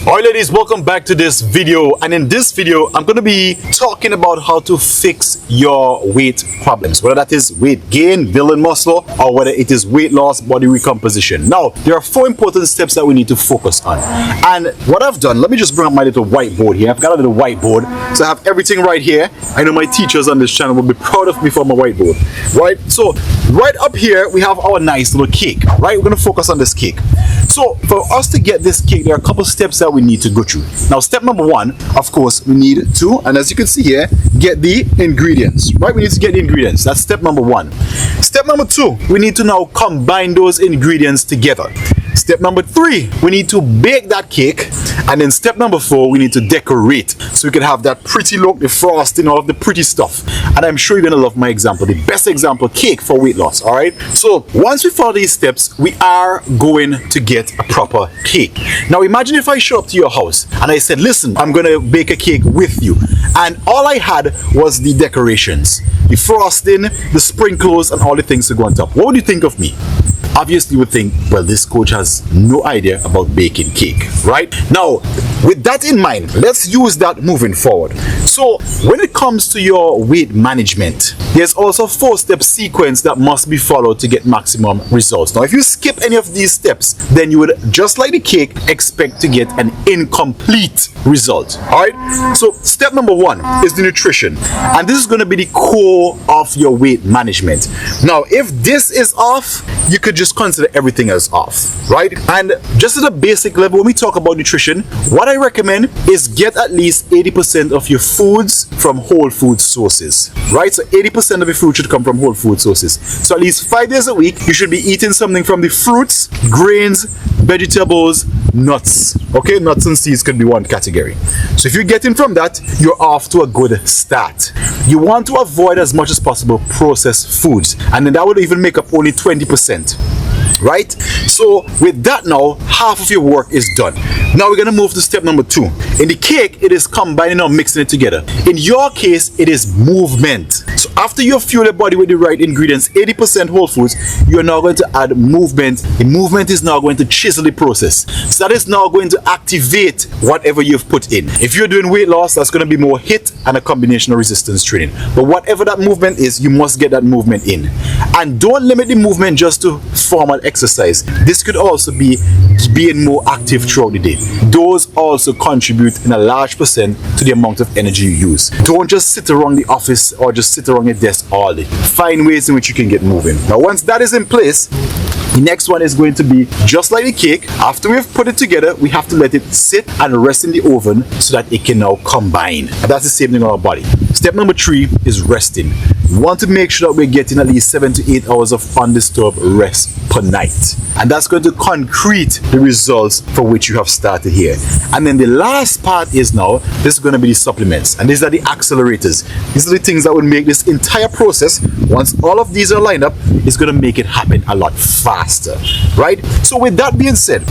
Alright ladies, welcome back to this video, and in this video I'm going to be talking about how to fix your weight problems, whether that is weight gain, building muscle, or whether it is weight loss, body recomposition. Now there are 4 important steps that we need to focus on, and what I've done, let me just bring up my little whiteboard here. I've got a little whiteboard, so I have everything right here. I know my teachers on this channel will be proud of me for my whiteboard, right? So right up here we have our nice little cake, right? We're going to focus on this cake. So for us to get this cake, there are a couple steps that we need to go through. Now step number 1, of course, we need to, and as you can see here, get the ingredients, right? We need to get the ingredients. That's step number 1. Step number 2, we need to now combine those ingredients together. Step number 3, we need to bake that cake. And then step number 4, we need to decorate, so we can have that pretty look, the frosting, all of the pretty stuff. And I'm sure you're gonna love my example, the best example cake for weight loss. All right, so once we follow these steps, we are going to get a proper cake. Now imagine if I show up to your house and I said, listen, I'm gonna bake a cake with you, and all I had was the decorations, the frosting, the sprinkles, and all the things to go on top. What would you think of me? Obviously you would think, well, this coach has no idea about baking cake, right? Now, with that in mind, let's use that moving forward. So when it comes to your weight management, there's also a 4-step sequence that must be followed to get maximum results. Now, if you skip any of these steps, then you would, just like the cake, expect to get an incomplete result. All right, so step number 1 is the nutrition, and this is going to be the core of your weight management. Now, if this is off, you could just consider everything as off, right? And just at a basic level, when we talk about nutrition, what I recommend is get at least 80% of your foods from whole food sources, right? So 80% of your food should come from whole food sources. So at least 5 days a week, you should be eating something from the fruits, grains, vegetables, nuts. Okay, nuts and seeds could be one category. So if you're getting from that, you're off to a good start. You want to avoid as much as possible processed foods, and then that would even make up only 20%. Right? So with that, now half of your work is done. Now we're gonna move to step number 2. In the cake, it is combining or mixing it together. In your case, it is movement. So after you fuel your body with the right ingredients, 80% whole foods, you are now going to add movement. The movement is now going to chisel the process. So that is now going to activate whatever you've put in. If you're doing weight loss, that's going to be more HIIT and a combination of resistance training. But whatever that movement is, you must get that movement in. And don't limit the movement just to formal exercise. This could also be being more active throughout the day. Those also contribute in a large percent to the amount of energy you use. Don't just sit around the office or just sit around your desk all day. Find ways in which you can get moving. Now once that is in place, the next one is going to be just like the cake. After we've put it together, we have to let it sit and rest in the oven so that it can now combine. And that's the same thing on our body. Step number 3 is resting. We want to make sure that we're getting at least 7 to 8 hours of undisturbed rest per night. And that's going to concrete the results for which you have started here. And then the last part is now, this is going to be the supplements. And these are the accelerators. These are the things that will make this entire process, once all of these are lined up, is going to make it happen a lot faster, right? So with that being said,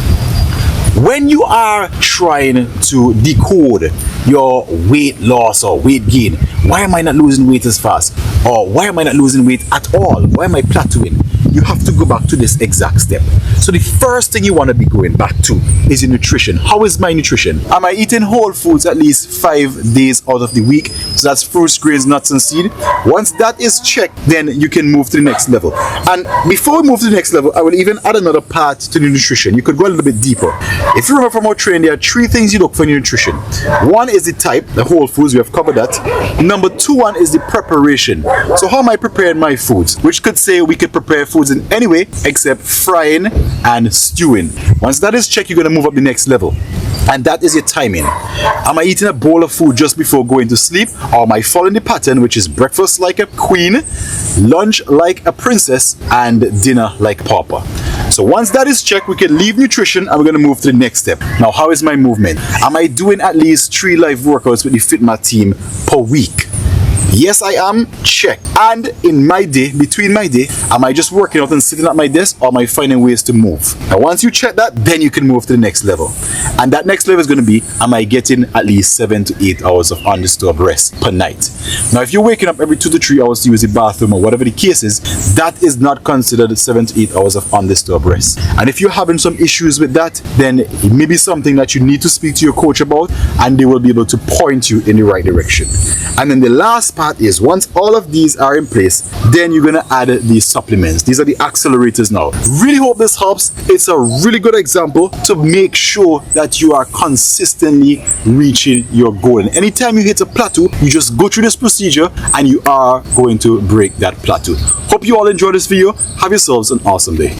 when you are trying to decode your weight loss or weight gain, why am I not losing weight as fast? Or why am I not losing weight at all? Why am I plateauing? You have to go back to this exact step. So the first thing you want to be going back to is your nutrition. How is my nutrition? Am I eating whole foods at least 5 days out of the week? So that's fruits, grains, nuts, and seed. Once that is checked, then you can move to the next level. And before we move to the next level, I will even add another part to the nutrition. You could go a little bit deeper. If you remember from our training, there are 3 things you look for in your nutrition. 1 is the type, the whole foods, we have covered that. Number 2 is the preparation. So how am I preparing my foods? Which could say we could prepare foods in any way except frying and stewing. Once that is checked, you're going to move up the next level, and that is your timing. Am I eating a bowl of food just before going to sleep, or am I following the pattern, which is breakfast like a queen, lunch like a princess, and dinner like a pauper? So once that is checked, we can leave nutrition and we're going to move to the next step. Now, how is my movement? Am I doing at least 3 live workouts with the FitMat team per week? Yes, I am. Check. And in my day, between my day, am I just working out and sitting at my desk, or am I finding ways to move? Now, once you check that, then you can move to the next level. And that next level is going to be, am I getting at least 7 to 8 hours of undisturbed rest per night? Now, if you're waking up every 2 to 3 hours to use the bathroom or whatever the case is, that is not considered 7 to 8 hours of undisturbed rest. And if you're having some issues with that, then it may be something that you need to speak to your coach about, and they will be able to point you in the right direction. And then the last part is, once all of these are in place, then you're going to add these supplements. These are the accelerators now. Really hope this helps. It's a really good example to make sure that you are consistently reaching your goal. And anytime you hit a plateau, you just go through this procedure and you are going to break that plateau. Hope you all enjoyed this video. Have yourselves an awesome day.